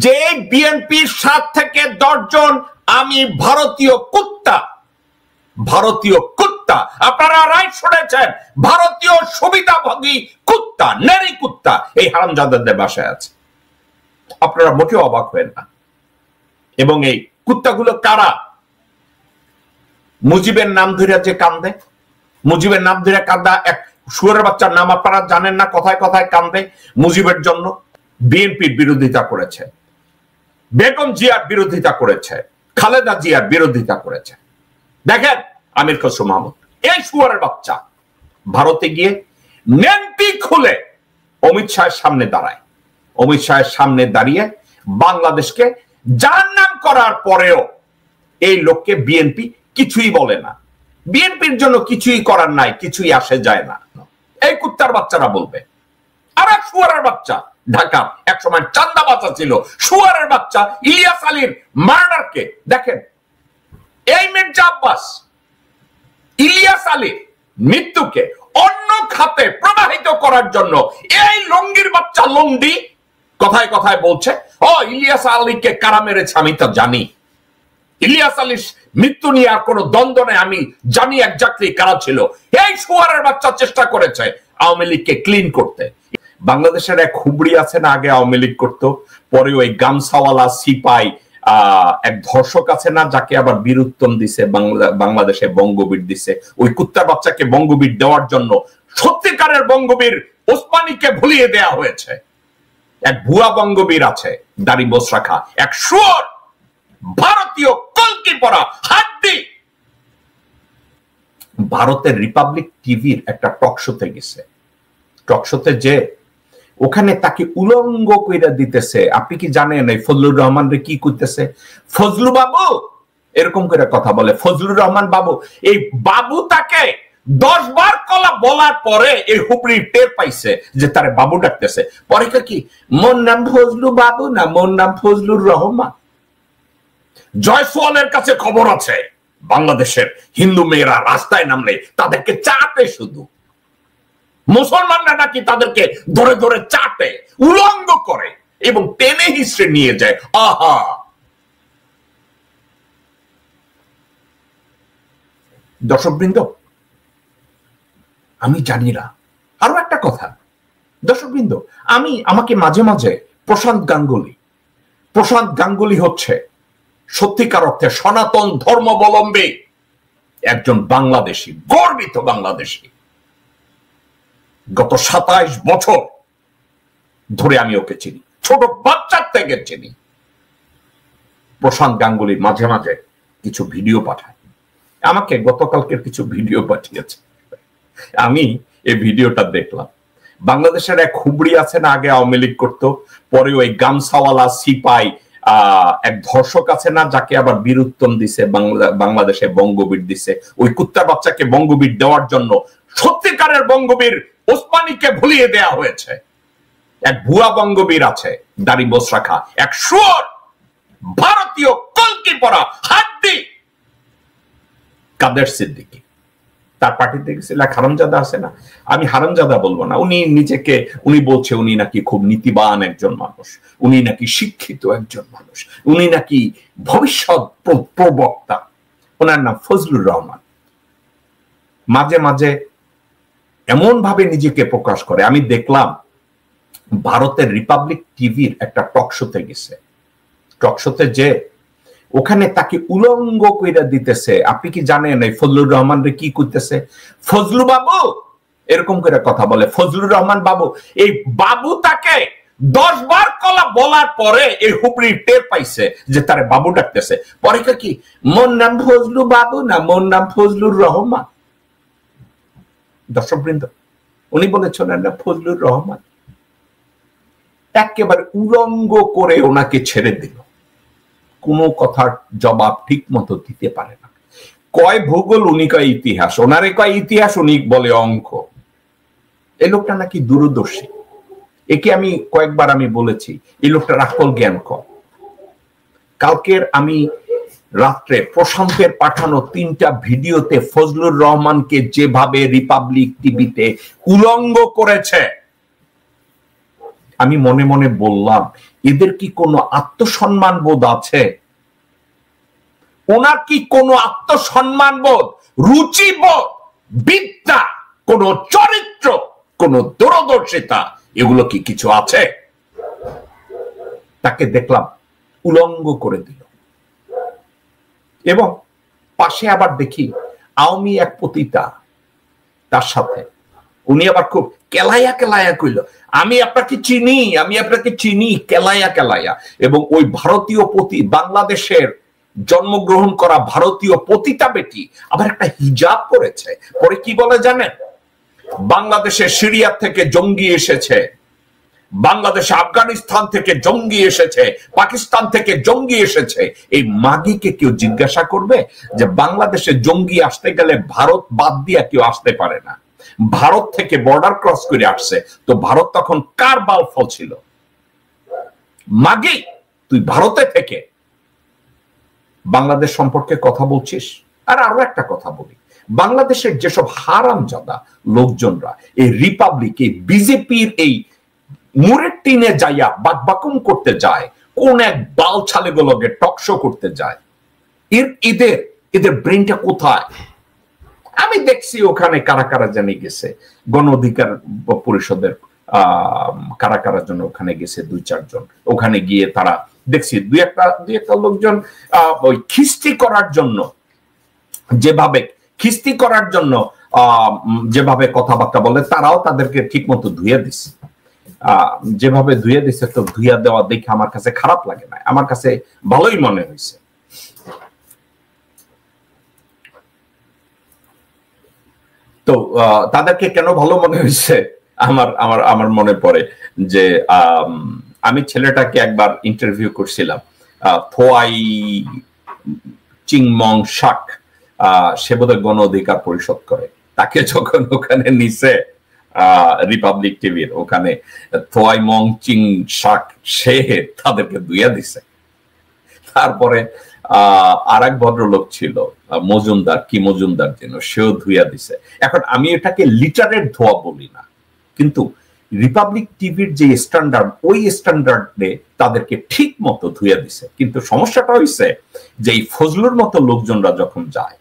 যে বিএনপির 7 থেকে 10 জন আমি ভারতীয় কুত্তা, আপনারা রাইট শুনেছেন, ভারতীয় সুবিধাভোগী কুত্তা, নেরি কুত্তা এই হারামজাদাদের বাসায় আছে। আপনারা মোটেও অবাক হবেন না। এবং এই কুত্তাগুলো কারা? মুজিবের নাম ধরে যে কান্দে, মুজিবের নাম ধরে কান্দা এক শুয়োরের বাচ্চার নাম আপনারা জানেন না, কথায় কথায় কান্দে মুজিবের জন্য। বিএনপির বিরোধিতা করেছে, বেগম জিয়ার বিরোধিতা করেছে, খালেদা জিয়ার বিরোধিতা করেছে। দেখেন আমির খসরু মাহমুদ এই শুয়োরের বাচ্চা ভারতে গিয়ে নেংটি খুলে অমিত শাহের সামনে দাঁড়ায়। অমিত শাহের সামনে দাঁড়িয়ে বাংলাদেশকে জাহান্নাম করার পরেও এই লোককে বিএনপি কিছুই বলে না। বিএনপির জন্য কিছুই করার নাই, কিছুই আসে যায় না। এই কুত্তার বাচ্চারা বলবে। আর এক শুয়োরের বাচ্চা ঢাকা একসময় চান্দাবাজা ছিল, শুয়োরের বাচ্চা ইলিয়াস আলীর মার্ডারকে দেখেন। এই মির্জা আব্বাস ইলিয়াস আলীর মৃত্যুকে অন্য খাতে প্রবাহিত করার জন্য এই লঙ্গির বাচ্চা লন্ডি কথায় কথায় বলছে, ও ইলিয়াস আলীকে কারা মেরেছে আমি তা জানি, ইলিয়াস আলীর মৃত্যু নিয়ে আর কোন দ্বন্দ্ব নেই, আমি জানি একজাক্টলি কারা ছিল। এই শুয়োরের বাচ্চা চেষ্টা করেছে আওয়ামী লীগকে ক্লিন করতে। বাংলাদেশের এক হুবড়ি আছে না, আগে আওয়ামী লীগ করতো, পরে ওই গামছাওয়ালা সিপাই এক ধর্ষক আছে না, যাকে আবার বীরুত্তম দিছে, বাংলাদেশে বঙ্গবীর দিছে। ওই কুত্তার বাচ্চাকে বঙ্গবীর দেওয়ার জন্য সত্যিকারের বঙ্গবীর ওসমানীকে ভুলিয়ে দেয়া হয়েছে। এক ভুয়া বঙ্গবীর আছে দাড়ি বোস রাখা, এক শুয়োর ভারতীয় কলকি পরা হাড্ডি। ভারতের রিপাবলিক টিভির একটা টক শোতে গেছে, টক শোতে যে ওখানে তাকে উলঙ্গ কইরা দিতেছে। আপনি কি জানেন এই ফজলুর রহমান রে কি করতেছে? ফজলু বাবু এরকম করে কথা বলে, ফজলুর রহমান বাবু। এই বাবু তাকে 10 বার কলা বলার পরে এই হুবড়ি টের পাইছে যে তারে বাবু ডাকতেছে। পরে কি মোর নাম ফজলু বাবু না, মোর নাম ফজলুর রহমান। জয়সওয়ালের কাছে খবর আছে বাংলাদেশের হিন্দু মেয়েরা রাস্তায় নামলে তাদেরকে চাটে, শুধু মুসলমানরা নাকি তাদেরকে ধরে ধরে চাটে, উলঙ্গ করে এবং টেনে হিস্ট্রি নিয়ে যায়। আহা, দর্শকবৃন্দ আমি জানি না। আরো একটা কথা দর্শকবৃন্দ, আমাকে মাঝে মাঝে প্রশান্ত গাঙ্গুলি হচ্ছে সত্যিকার অর্থে সনাতন ধর্মাবলম্বী একজন বাংলাদেশি, গর্বিত বাংলাদেশি। গত 27 বছর ধরে আমি ওকে চিনি, ছোট বাচ্চার থেকে চিনি। প্রশান্ত গাঙ্গুলি মাঝে মাঝে কিছু ভিডিও পাঠায় আমাকে, গতকালকের কিছু ভিডিও পাঠিয়েছে। আমি এই ভিডিওটা দেখলাম। বাংলাদেশের এক হুবড়ি আছে না, আগে আওয়ামী লীগ করতো, পরে ওই গামছাওয়ালা সিপাই এক ধর্ষক আছে না, যাকে আবার বীরুত্তম দিছে, বাংলাদেশে বঙ্গবীর দিছে। ওই কুত্তার বাচ্চাকে বঙ্গবীর দেওয়ার জন্য সত্যিকারের বঙ্গবীর ওসমানীকে ভুলিয়ে দেয়া হয়েছে। এক ভুয়া বঙ্গবীর আছে দাড়ি বোস রাখা, এক শুয়োর ভারতীয় কলকি পরা হাড্ডি কাদের সিদ্দিকী। তার পার্টিতে গেছিল এক হারামজাদা আছে না, আমি হারামজাদা বলবো না, উনি বলছে উনি নাকি খুব নীতিবান একজন মানুষ, উনি নাকি শিক্ষিত একজন মানুষ, উনি নাকি ভবিষ্যৎ প্রবক্তা। ওনার নাম ফজলুর রহমান। মাঝে মাঝে এমন ভাবে নিজেকে প্রকাশ করে। আমি দেখলাম ভারতের রিপাবলিক টিভির একটা টক শোতে গেছে, টক শোতে যে ওখানে তাকে উলঙ্গ কইরা দিতেছে। আপনি কি জানেন এই ফজলুর রহমান রে কি করতেছে? ফজলু বাবু এরকম করে কথা বলে, ফজলুর রহমান বাবু। এই বাবু তাকে 10 বার কলা বলার পরে এই হুবড়ি টের পাইছে যে তারে বাবু ডাকতেছে। পরে কি মোর নাম ফজলু বাবু না, মোর নাম ফজলুর রহমান। দর্শকবৃন্দ উনি বলেছেন না ফজলুর রহমান। একেবারে উলঙ্গ করে ওনাকে ছেড়ে দিল, কোনো কথার জবাব ঠিক মতো দিতে পারে না। কয় ভূগোল, উনি কয় ইতিহাস, ওনারে কয় ইতিহাস, উনি বলে অঙ্ক। এই লোকটা নাকি দূরদর্শী। একে আমি কয়েকবার বলেছি এই লোকটার আকল জ্ঞান কম। কালকের আমি রাত্রে প্রশান্তের পাঠানো 3টা ভিডিওতে ফজলুর রহমানকে যেভাবে রিপাবলিক টিভিতে উলঙ্গ করেছে, আমি মনে মনে বললাম, এদের কি কোনো আত্মসম্মান বোধ আছে? ওনার কি কোনো আত্মসম্মান বোধ, রুচিবোধ, বিদ্যা, কোন চরিত্র, কোন দূরদর্শিতা, এগুলো কি কিছু আছে? তাকে দেখলাম উলঙ্গ করে দিল। এবং পাশে আবার দেখি আওয়ামী এক পতিতা তার সাথে, উনি আবার খুব কেলাইয়া কেলাইয়া কইল, আমি আপনাকে চিনি, আমি আপনাকে চিনি, কেলাইয়া কেলাইয়া। এবং ওই ভারতীয় পতি, বাংলাদেশের জন্মগ্রহণ করা ভারতীয় পতিতা বেটি আবার একটা হিজাব করেছে। পরে কি বলে জানেন? বাংলাদেশের সিরিয়া থেকে জঙ্গি এসেছে, বাংলাদেশে আফগানিস্তান থেকে জঙ্গি এসেছে, পাকিস্তান থেকে জঙ্গি এসেছে। এই মাগিকে কেউ জিজ্ঞাসা করবে যে বাংলাদেশে জঙ্গি আসতে গেলে ভারত বাদ দিয়া কেউ আসতে পারে না, ভারত থেকে বর্ডার ক্রস করে আসছে, তো ভারত তখন কার বাল ফল ছিল? মাগি, তুই ভারতে থেকে বাংলাদেশ সম্পর্কে কথা বলছিস। আর আরো একটা কথা বলি, বাংলাদেশের যেসব হারামজাদা লোকজনরা এই রিপাবলিক, এই বিজেপির এই মুরের টিনে যাইয়া বাকবাকুম করতে যায়, কোন এক বাল ছালেগুলোকে টকশো করতে যায়, এদের ব্রেনটা কোথায়? আমি দেখছি ওখানে কারা কারা জানি গেছে, গণ অধিকার পরিষদের কারা কারা জন্য ওখানে গেছে, 2-4 জন। ওখানে গিয়ে তারা দেখছি দুই একটা লোকজন ওই খিস্তি করার জন্য যেভাবে কথাবার্তা বলে, তারাও তাদেরকে ঠিক মতো ধুয়ে দিচ্ছে। যেভাবে ধুয়ে দিচ্ছে, তো ধুইয়া দেওয়া দেখে আমার কাছে খারাপ লাগে না, আমার কাছে ভালোই মনে হয়েছে। তো তাদেরকে কেন ভালো মনে হয়েছে আমার মনে পড়ে যে আমি ছেলেটাকে একবার ইন্টারভিউ করছিলাম, থোয়াই চিংমং শাক, সে বোধহয় গণ অধিকার পরিষদ করে। তাকে যখন ওখানে নিছে রিপাবলিক টিভির ওখানে, থোয়াই মং চিং শাক, সে তাদেরকে ধুইয়া দিছে। তারপরে আর এক ভদ্রলোক ছিল মজুমদার, কি মজুমদার যেন, সেও ধুইয়া দিছে। এখন আমি এটাকে লিটারের ধোয়া বলি না, কিন্তু রিপাবলিক টিভির যে স্ট্যান্ডার্ড, ওই স্ট্যান্ডার্ডে তাদেরকে ঠিক মতো ধুইয়া দিছে। কিন্তু সমস্যাটা হইছে যে এই ফজলুর মতো লোকজনরা যখন যায়,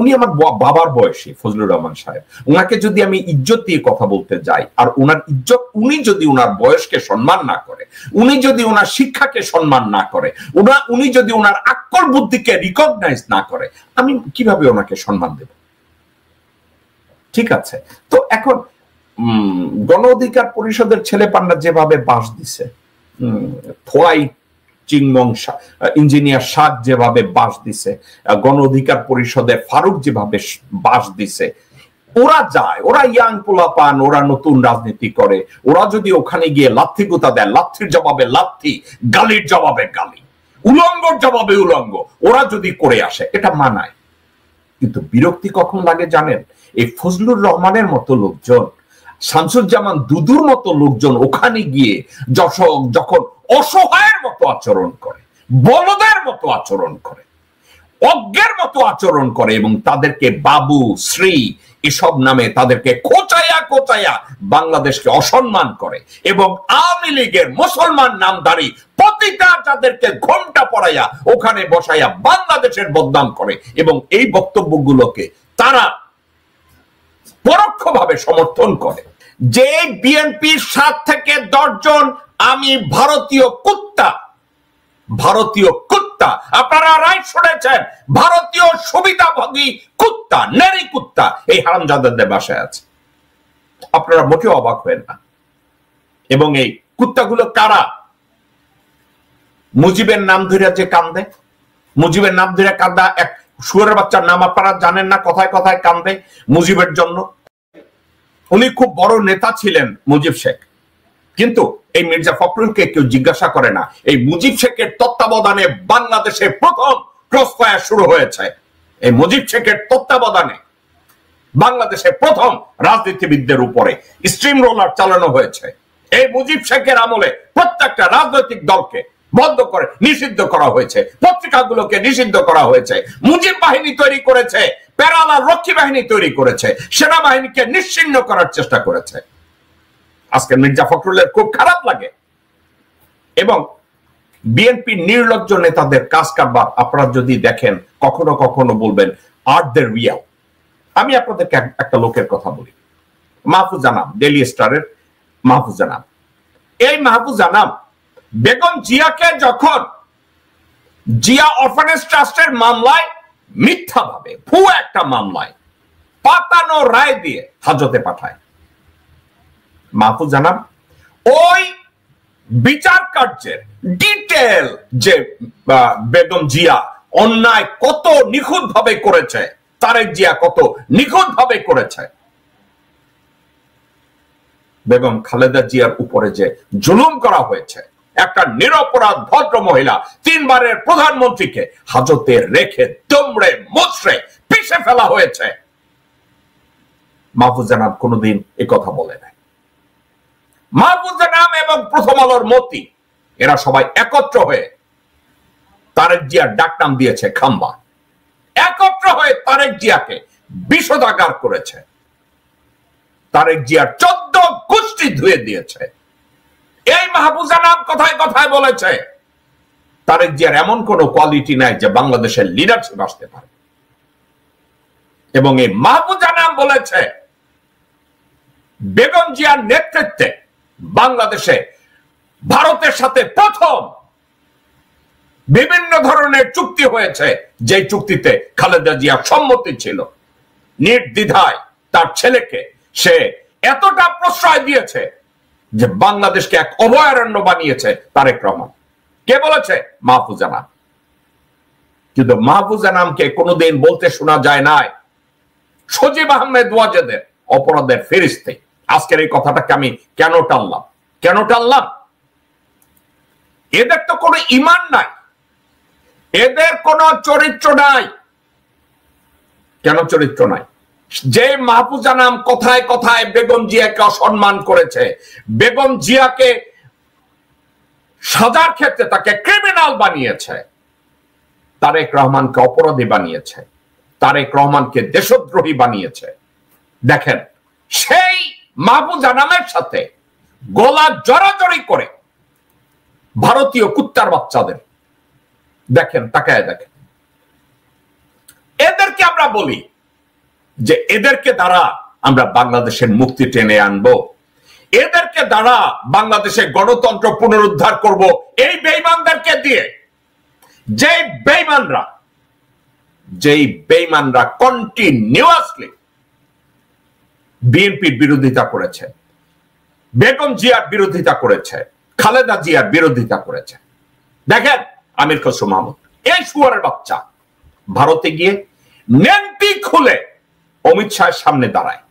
উনি আমার বাবার বয়সী, ফজলুর রহমান সাহেব, উনাকে যদি আমি ইজ্জত দিয়ে কথা বলতে যাই, আর উনার ইজ্জত, উনি যদি উনার বয়সকে সম্মান না করে, উনি যদি উনার শিক্ষাকে সম্মান না করে, উনি যদি উনার আক্কল বুদ্ধিকে রিকগনাইজ না করে, আমি কিভাবে ওনাকে সম্মান দেব? ঠিক আছে, তো এখন গণ অধিকার পরিষদের ছেলে পান্ডা যেভাবে বাস দিছে, থোয়াই চিংমং ইঞ্জিনিয়ার শাক যেভাবে বাস দিছে, গণ অধিকার পরিষদে ফারুক যেভাবে বাস দিছে, ওরা যায়, ওরা ইয়াং পোলাপান, ওরা নতুন রাজনীতি করে, ওরা যদি ওখানে গিয়ে লাথি গুতা দেয়, লাথির জবাবে লাথি, গালির জবাবে গালি, উলঙ্গর জবাবে উলঙ্গ, ওরা যদি করে আসে, এটা মানায়। কিন্তু বিরক্তি কখন লাগে জানেন? এই ফজলুর রহমানের মতো লোকজন, শামসুজ্জামান দুদুর মতো লোকজন ওখানে গিয়ে যখন অসহায়ের মতো আচরণ করে, বলদের মতো আচরণ করে, অজ্ঞের মতো আচরণ করে, এবং তাদেরকে বাবু, শ্রী এসব নামে তাদেরকে খোঁচাইয়া খোঁচাইয়া বাংলাদেশকে অসম্মান করে, এবং আওয়ামী লীগের মুসলমান নামধারী প্রতিটা যাদেরকে ঘোমটা পড়াইয়া ওখানে বসাইয়া বাংলাদেশের বদনাম করে, এবং এই বক্তব্যগুলোকে তারা পরোক্ষভাবে সমর্থন করে। যে বিএনপির 7 থেকে 10 জন আমি ভারতীয় কুত্তা, আপনারা রাইট শুনেছেন, ভারতীয় সুবিধাভোগী কুত্তা, নেরি কুত্তা এই হারামজাদাদের বাসায় আছে। আপনারা মোটেও অবাক হবেন না। এবং এই কুত্তাগুলো কারা? মুজিবের নাম ধরে যে কান্দে, মুজিবের নাম ধরে কান্দা এক শুয়োরের বাচ্চার নাম আপনারা জানেন না, কথায় কথায় কান্দে মুজিবের জন্য। উনি খুব বড় নেতা ছিলেন মুজিব শেখ, কিন্তু এই মির্জা ফখরুলকে কেউ জিজ্ঞাসা করে না। এই মুজিব শেখের তত্ত্বাবধানে বাংলাদেশে প্রথম ক্রস ফায়ার শুরু হয়েছে। এই মুজিব শেখের তত্ত্বাবধানে বাংলাদেশে প্রথম রাজনীতিবিদদের উপরে স্ট্রিম রোলার চালানো হয়েছে। এই মুজিব শেখের আমলে প্রত্যেকটা রাজনৈতিক দলকে বন্ধ করে নিষিদ্ধ করা হয়েছে, পত্রিকাগুলোকে নিষিদ্ধ করা হয়েছে, মুজিব বাহিনী তৈরি করেছে, প্যারালাল রক্ষী বাহিনী তৈরি করেছে, সেনাবাহিনীকে নিশ্চিহ্ন করার চেষ্টা করেছে। আজকে মির্জা ফখরুলের খুব খারাপ লাগে। এবং বিএনপি নির্লজ্জ নেতাদের কাজ কারবার আপনারা যদি দেখেন কখনো কখনো বলবেন আর দ্য রিয়াল। আমি আপনাদেরকে একটা লোকের কথা বলি, মাহফুজ আনাম, ডেইলি স্টারের মাহফুজ আনাম। এই মাহফুজ আনাম বেগম জিয়াকে যখন জিয়া অরফানেজ ট্রাস্টের মামলায় মিথ্যাভাবে ভুয়া একটা মামলায় পাতানো রায় দিয়ে হাজতে পাঠায়, মাহফুজ আনাম ওই বিচার কার্যের ডিটেল যে বেগম জিয়া অন্যায় কত নিখুঁত ভাবে করেছে, তারেক জিয়া কত নিখুঁত ভাবে করেছে, বেগম খালেদা জিয়ার উপরে যে জুলুম করা হয়েছে, একটা নিরপরাধ ভদ্র মহিলা 3 বারের প্রধানমন্ত্রীকে হাজতে রেখে দমড়ে মুচড়ে পিষে ফেলা হয়েছে, মাহফুজ আনাম কোনোদিন এ কথা বলে নাই। মাহফুজ আনাম এবং প্রথম আলোর মতি এরা সবাই একত্র হয়ে তারেক জিয়ার ডাকনাম দিয়েছে খাম্বা, একত্র হয়ে তারেক জিয়াকে বিষোদাগার করেছে, তারেক জিয়ার 14 গোষ্ঠী ধুয়ে দিয়েছে। এই মাহফুজ আনাম কথায় কথায় বলেছে তারেক জিয়ার এমন কোন কোয়ালিটি নাই যে বাংলাদেশের লিডারশিপ আসতে পারে। এবং এই মাহফুজ আনাম বলেছে বেগম জিয়ার নেতৃত্বে বাংলাদেশে ভারতের সাথে প্রথম বিভিন্ন ধরনের চুক্তি হয়েছে, যে চুক্তিতে খালেদা জিয়া সম্মতি ছিল। নির্দ্বিধায় তার ছেলেকে সে এতটা প্রশ্রয় দিয়েছে যে বাংলাদেশকে এক অভয়ারণ্য বানিয়েছে তারেক রহমান। কে বলেছে? মাহফুজ আনাম। কিন্তু মাহফুজ আনামকে কোনোদিন বলতে শোনা যায় নাই সজীব আহমেদ ওয়াজেদের অপরাধের ফেরিস্তে। আজকের এই কথাটাকে আমি কেন টানলাম? এদের তো কোনো ঈমান নাই, এদের কোনো চরিত্র নাই। কেন চরিত্র নাই? যে মাহফুজ আনাম কথায় কথায় বেগম জিয়াকে অসম্মান করেছে, বেগম জিয়াকে সাজার ক্ষেত্রে তাকে ক্রিমিনাল বানিয়েছে, তারেক রহমানকে অপরাধী বানিয়েছে, তারেক রহমানকে দেশদ্রোহী বানিয়েছে। দেখেন সেই মাহফুজ আনামের সাথে গলা জড়াজড়ি করে ভারতীয় কুত্তার বাচ্চাদের দেখেন, তাকায় দেখেন। এদেরকে আমরা বলি যে এদেরকে দ্বারা আমরা বাংলাদেশের মুক্তি টেনে আনবো, এদেরকে দ্বারা বাংলাদেশে গণতন্ত্র পুনরুদ্ধার করব। এই বেঈমানদেরকে দিয়ে, যেই বেঈমানরা কন্টিনিউয়াসলি বিএনপির বিরোধিতা করেছে, বেগম জিয়ার বিরোধিতা করেছে, খালেদা জিয়ার বিরোধিতা করেছে। দেখেন আমির খসরু মাহমুদ এই শুয়ারের বাচ্চা ভারতে গিয়ে নেংটি খুলে অমিত শাহের সামনে দাঁড়ায়,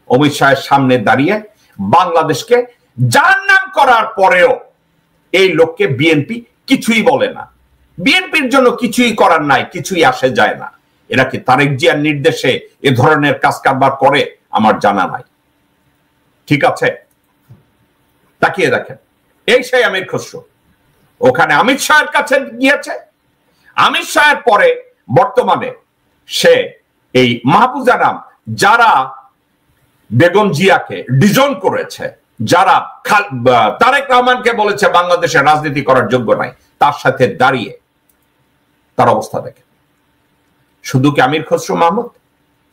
অমিত শাহের সামনে দাঁড়িয়ে বাংলাদেশকে জাহান্নাম করার পরেও এই লোককে বিএনপি কিছুই বলে না। বিএনপির জন্য কিছুই করার নাই, কিছুই আসে যায় না। এরা কি তারেক জিয়ার নির্দেশে এ ধরনের কাজ কারবার করে? আমার জানা নাই। ঠিক আছে, তাকিয়ে দেখেন এই সেই আমির খসরু ওখানে অমিত শাহের কাছে গিয়েছে। অমিত শাহের পরে বর্তমানে সে এই মাহফুজ আনাম যারা বেগম জিয়াকে ডিজন করেছে, যারা তারেক রহমানকে বলেছে বাংলাদেশে রাজনীতি করার যোগ্য নাই, তার সাথে দাঁড়িয়ে তার অবস্থা দেখেন। শুধু কি আমির খসরু মাহমুদ?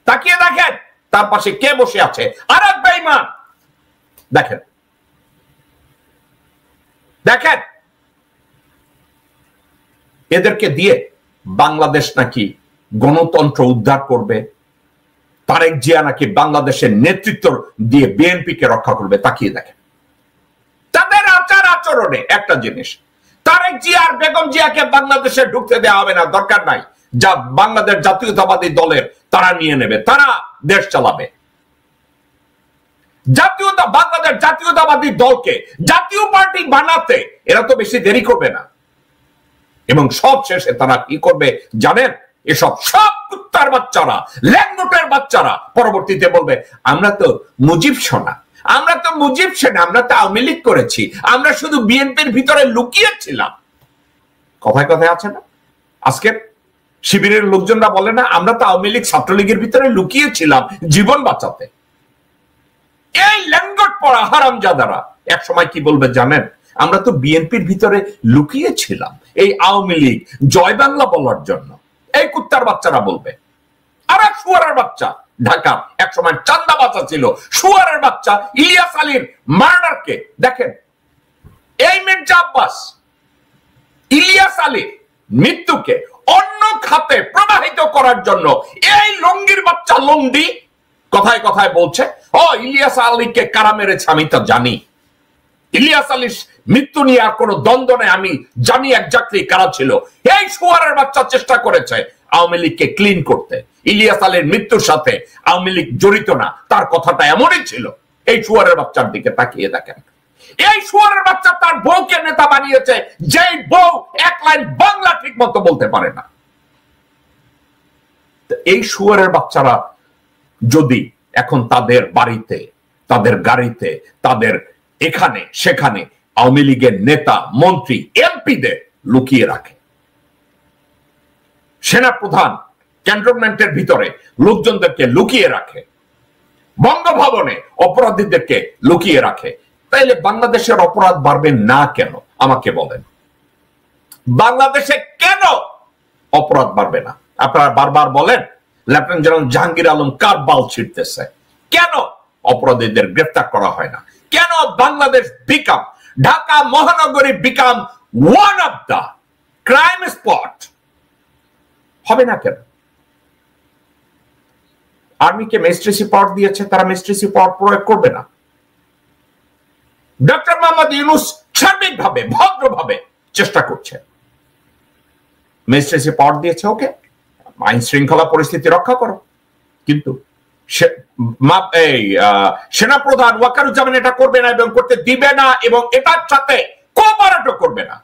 তাকিয়ে দেখেন তার পাশে কে বসে আছে, আর এক বেঈমান। দেখেন দেখেন এদেরকে দিয়ে বাংলাদেশ নাকি গণতন্ত্র উদ্ধার করবে, তারেক জিয়া নাকি বাংলাদেশের নেতৃত্ব দিয়ে বিএনপিকে রক্ষা করবে। তাকিয়ে দেখেন তাদের আচার আচরণে একটা জিনিস, তারেক জিয়া আর বেগম জিয়াকে বাংলাদেশে ঢুকতে দেওয়া হবে না, দরকার নাই। যা বাংলাদেশ জাতীয়তাবাদী দলের তারা নিয়ে নেবে, তারা দেশ চালাবে। বাংলাদেশ জাতীয়তাবাদী দলকে জাতীয় পার্টি বানাতে এরা তো বেশি দেরি করবে না। এবং সব শেষে তারা কি করবে জানেন? এসব সব কুত্তার বাচ্চারা, ল্যাংনোটের বাচ্চারা পরবর্তীতে বলবে আমরা তো মুজিব সোনা, আমরা তো মুজিব সেনা, আমরা তো আওয়ামী লীগ করেছি, আমরা শুধু বিএনপির ভিতরে লুকিয়েছিলাম। কথায় কথায় আছে না, আজকে শিবিরের লোকজনরা বলে না আমরা তো আওয়ামী লীগ ছাত্রলীগের ভিতরে লুকিয়েছিলাম জীবন বাঁচাতে। এই ল্যাঙ্গট পড়া হারামজাদারা এক সময় কি বলবে জানেন? আমরা তো বিএনপির ভিতরে লুকিয়ে ছিলাম এই আওয়ামী লীগ জয় বাংলা বলার জন্য। এই কুত্তার বাচ্চারা বলবে। আর এক শুয়ারের বাচ্চা ঢাকা এক সময় চান্দাবাজা ছিল, শুয়ারের বাচ্চা ইলিয়াস আলীর মার্ডারকে দেখেন, এই মির্জা আব্বাস ইলিয়াস আলীর মৃত্যুকে অন্য খাতে প্রবাহিত করার জন্য এই লঙ্গির বাচ্চা লন্ডি কথায় কথায় বলছে, ও ইলিয়াস আলীকে কারা মেরেছে আমি তা জানি, ইলিয়াস আলীর মৃত্যু নিয়ে আর কোন দ্বন্দ্ব নেই, আমি জানি একজাক্টলি কারা ছিল। এই শুয়ারের বাচ্চা চেষ্টা করেছে আওয়ামী লীগকে ক্লিন করতে। ইলিয়াস আলীর মৃত্যুর সাথে আওয়ামী লীগ জড়িত না, তার কথাটা এমনই ছিল। এই শুয়ারের বাচ্চার দিকে তাকিয়ে দেখেন, এই শুয়ারের বাচ্চা তার বউকে নেতা বানিয়েছে, যেই বউ এক লাইন বাংলা ঠিক মতো বলতে পারে না। এই শুয়ারের বাচ্চারা যদি এখন তাদের বাড়িতে, তাদের গাড়িতে, তাদের এখানে সেখানে আওয়ামী লীগের নেতা মন্ত্রী এমপিদের লুকিয়ে রাখে, সেনাপ্রধান ক্যান্টনমেন্টের ভিতরে লোকজনদেরকে লুকিয়ে রাখে, বঙ্গভবনে অপরাধীদেরকে লুকিয়ে রাখে, তাইলে বাংলাদেশের অপরাধ বাড়বে না কেন? আমাকে বলেন, বাংলাদেশে কেন অপরাধ বাড়বে না? আপনারা বারবার বলেন লেফটেন্যান্ট জেনারেল জাহাঙ্গীর আলম কার বাল ছিঁড়তেছে, কেন অপরাধীদের গ্রেফতার করা হয় না? কেন বাংলাদেশ বিকাম, ঢাকা মহানগরী became one of the crime spot হবে না কেন? আর্মিকে ম্যাজিস্ট্রেসি পাওয়ার দিয়েছে, তারা ম্যাজিস্ট্রেসি পাওয়ার প্রয়োগ করবে না। ডক্টর মোহাম্মদ ইউনূস সার্বিকভাবে ভদ্রভাবে চেষ্টা করছে, ম্যাজিস্ট্রেসি পাওয়ার দিয়েছে, ওকে আইন শৃঙ্খলা পরিস্থিতি রক্ষা করো, কিন্তু সেনাপ্রধান ওয়াকারুজ্জামান এটা করবে না এবং করতে দিবে না এবং এটার সাথে কোঅপারেটও করবে না।